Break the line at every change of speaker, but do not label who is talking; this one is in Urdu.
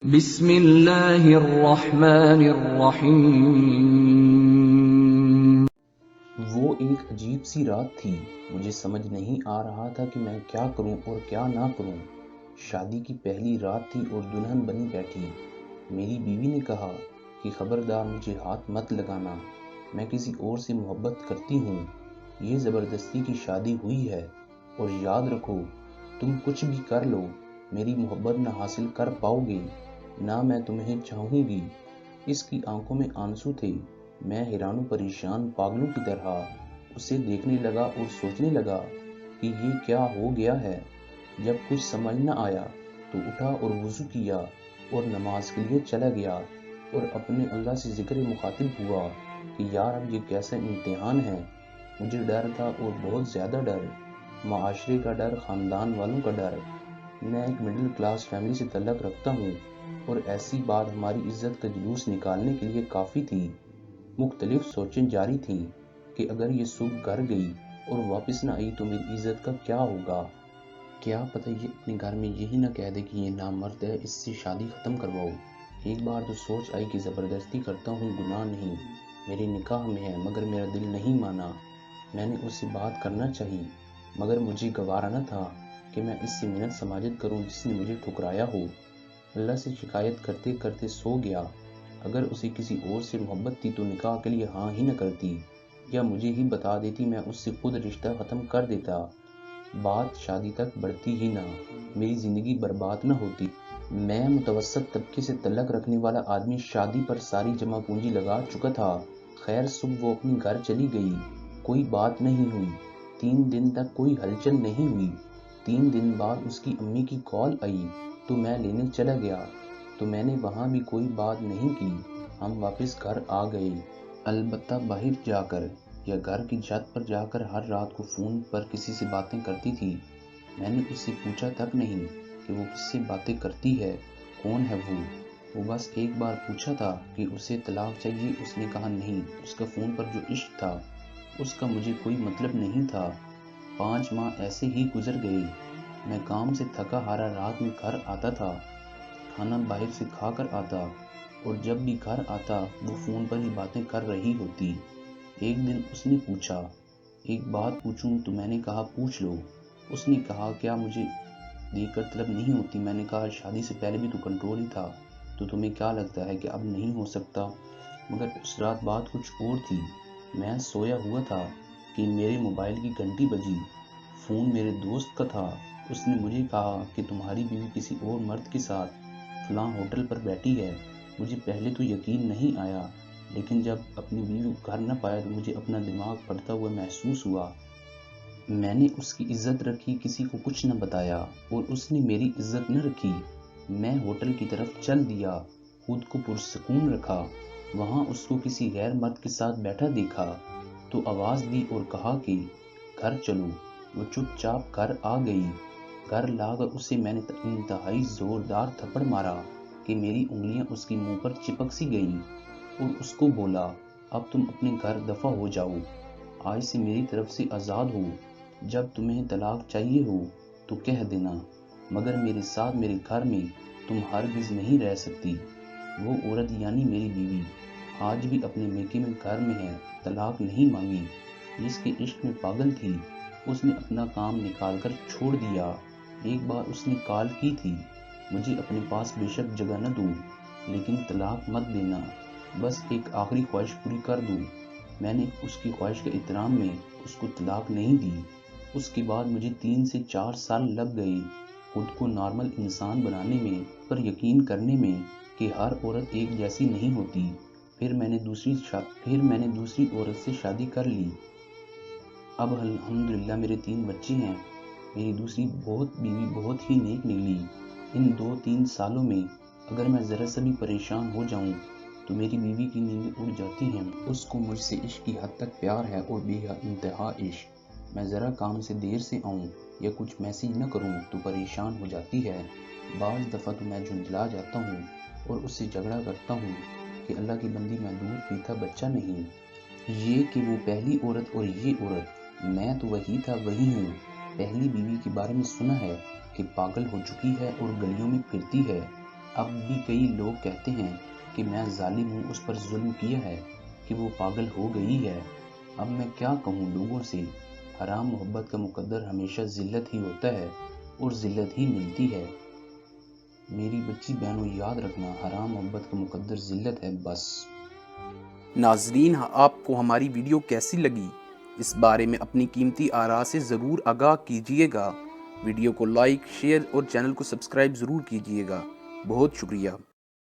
بسم اللہ الرحمن الرحیم۔
وہ ایک عجیب سی رات تھی۔ مجھے سمجھ نہیں آ رہا تھا کہ میں کیا کروں اور کیا نہ کروں۔ شادی کی پہلی رات تھی اور دلہن بنی بیٹھی۔ میری بیوی نے کہا کہ خبردار مجھے ہاتھ مت لگانا، میں کسی اور سے محبت کرتی ہوں۔ یہ زبردستی کی شادی ہوئی ہے اور یاد رکھو تم کچھ بھی کر لو میری محبت نہ حاصل کر پاؤ گے، نہ میں تمہیں چاہوں گی۔ اس کی آنکھوں میں آنسو تھے۔ میں حیران و پریشان پاگلوں کی طرح اسے دیکھنے لگا اور سوچنے لگا کہ یہ کیا ہو گیا ہے۔ جب کچھ سمجھ نہ آیا تو اٹھا اور وضو کیا اور نماز کے لیے چلا گیا اور اپنے اللہ سے ذکر مخاطب ہوا کہ یار اب یہ کیسا امتحان ہے۔ مجھے ڈر تھا اور بہت زیادہ ڈر، معاشرے کا ڈر، خاندان والوں کا ڈر۔ میں ایک مڈل کلاس فیملی سے تعلق رکھتا ہوں اور ایسی بات ہماری عزت کا جلوس نکالنے کے لیے کافی تھی۔ مختلف سوچیں جاری تھیں کہ اگر یہ صبح گھر گئی اور واپس نہ آئی تو میری عزت کا کیا ہوگا۔ کیا پتہ یہ اپنے گھر میں یہی نہ کہہ دے کہ یہ نامرد ہے، اس سے شادی ختم کرواؤ۔ ایک بار تو سوچ آئی کہ زبردستی کرتا ہوں، گناہ نہیں، میرے نکاح میں ہے، مگر میرا دل نہیں مانا۔ میں نے اس سے بات کرنا چاہی مگر مجھے گوارا نہ تھا کہ میں اس سے منت سماجت کروں جس نے مجھے ٹھکرایا ہو۔ اللہ سے شکایت کرتے کرتے سو گیا۔ اگر اسے کسی اور سے محبت تھی تو نکاح کے لیے ہاں ہی نہ کرتی یا مجھے ہی بتا دیتی، میں اس سے خود رشتہ ختم کر دیتا۔ بات شادی تک بڑھتی ہی نہ، میری زندگی برباد نہ ہوتی۔ میں متوسط طبقے سے تعلق رکھنے والا آدمی شادی پر ساری جمع پونجی لگا چکا تھا۔ خیر صبح وہ اپنی گھر چلی گئی، کوئی بات نہیں ہوئی، 3 دن تک کوئی ہلچل نہیں ہوئی۔ 3 دن بعد اس کی امی کی کال آئی تو میں لینے چلا گیا تو میں نے وہاں بھی کوئی بات نہیں کی۔ ہم واپس گھر آ گئے، البتہ باہر جا کر یا گھر کی چھت پر جا کر ہر رات کو فون پر کسی سے باتیں کرتی تھی۔ میں نے اس سے پوچھا تک نہیں کہ وہ کس سے باتیں کرتی ہے، کون ہے وہ بس ایک بار پوچھا تھا کہ اسے طلاق چاہیے، اس نے کہا نہیں، اس کا فون پر جو عشق تھا اس کا مجھے کوئی مطلب نہیں تھا۔ 5 ماہ ایسے ہی گزر گئے۔ میں کام سے تھکا ہارا رات میں گھر آتا تھا، کھانا باہر سے کھا کر آتا اور جب بھی گھر آتا وہ فون پر ہی باتیں کر رہی ہوتی۔ ایک دن اس نے پوچھا ایک بات پوچھوں تو میں نے کہا پوچھ لو۔ اس نے کہا کیا مجھے دیکھ کر طلب نہیں ہوتی؟ میں نے کہا شادی سے پہلے بھی تو کنٹرول ہی تھا، تو تمہیں کیا لگتا ہے کہ اب نہیں ہو سکتا؟ مگر اس رات بات کچھ اور تھی۔ میں سویا ہوا تھا کہ میرے موبائل کی گھنٹی بجی۔ فون میرے دوست کا تھا۔ اس نے مجھے کہا کہ تمہاری بیوی کسی اور مرد کے ساتھ فلاں ہوٹل پر بیٹھی ہے۔ مجھے پہلے تو یقین نہیں آیا، لیکن جب اپنی بیوی کو گھر نہ پایا تو مجھے اپنا دماغ پھٹتا ہوا محسوس ہوا۔ میں نے اس کی عزت رکھی، کسی کو کچھ نہ بتایا اور اس نے میری عزت نہ رکھی۔ میں ہوٹل کی طرف چل دیا، خود کو پرسکون رکھا۔ وہاں اس کو کسی غیر مرد کے ساتھ بیٹھا دیکھا تو آواز دی اور کہا کہ گھر چلو۔ وہ چپ چاپ گھر آ گئی۔ گھر لا کر اسے میں نے انتہائی زوردار تھپڑ مارا کہ میری انگلیاں اس کی منہ پر چپک سی گئیں اور اس کو بولا اب تم اپنے گھر دفع ہو جاؤ، آج سے میری طرف سے آزاد ہو، جب تمہیں طلاق چاہیے ہو تو کہہ دینا، مگر میرے ساتھ میرے گھر میں تم ہرگز نہیں رہ سکتی۔ وہ عورت یعنی میری بیوی آج بھی اپنے میکے میں گھر میں ہے، طلاق نہیں مانگی، جس کے عشق میں پاگل تھی اس نے اپنا کام نکال کر چھوڑ دیا۔ ایک بار اس نے کال کی تھی، مجھے اپنے پاس بے شک جگہ نہ دو لیکن طلاق مت دینا، بس ایک آخری خواہش پوری کر دو۔ میں نے اس کی خواہش کے احترام میں اس کو طلاق نہیں دی۔ اس کے بعد مجھے 3 سے 4 سال لگ گئے خود کو نارمل انسان بنانے میں، پر یقین کرنے میں کہ ہر عورت ایک جیسی نہیں ہوتی۔ پھر میں نے دوسری عورت سے شادی کر لی۔ اب الحمدللہ میرے 3 بچے ہیں۔ میری دوسری بیوی بہت ہی نیک نکلی۔ ان 2-3 سالوں میں اگر میں ذرا سا بھی پریشان ہو جاؤں تو میری بیوی کی نیندیں اڑ جاتی ہیں۔ اس کو مجھ سے عشق کی حد تک پیار ہے اور بے انتہا عشق۔ میں ذرا کام سے دیر سے آؤں یا کچھ میسج نہ کروں تو پریشان ہو جاتی ہے۔ بعض دفعہ تو میں جھنجھلا جاتا ہوں اور اس سے جھگڑا کرتا ہوں کہ اللہ کی بندی میں دودھ پیتا بچہ نہیں۔ یہ کہ وہ پہلی عورت اور یہ عورت، میں تو وہی تھا وہی ہوں۔ پہلی بیوی کے بارے میں سنا ہے کہ پاگل ہو چکی ہے اور گلیوں میں پھرتی ہے، اب بھی کئی لوگ کہتے ہیں کہ میں ظالم ہوں، اس پر ظلم کیا ہے، کہ وہ پاگل ہو گئی ہے۔ اب میں کیا کہوں لوگوں سے؟ حرام محبت کا مقدر ہمیشہ ذلت ہی ہوتا ہے اور ذلت ہی ملتی ہے۔ میری بچی بہنوں، یاد رکھنا، حرام محبت کا مقدر ذلت ہے بس۔
ناظرین، آپ کو ہماری ویڈیو کیسی لگی؟ اس بارے میں اپنی قیمتی آراء سے ضرور آگاہ کیجیے گا۔ ویڈیو کو لائک، شیئر اور چینل کو سبسکرائب ضرور کیجیے گا۔ بہت شکریہ۔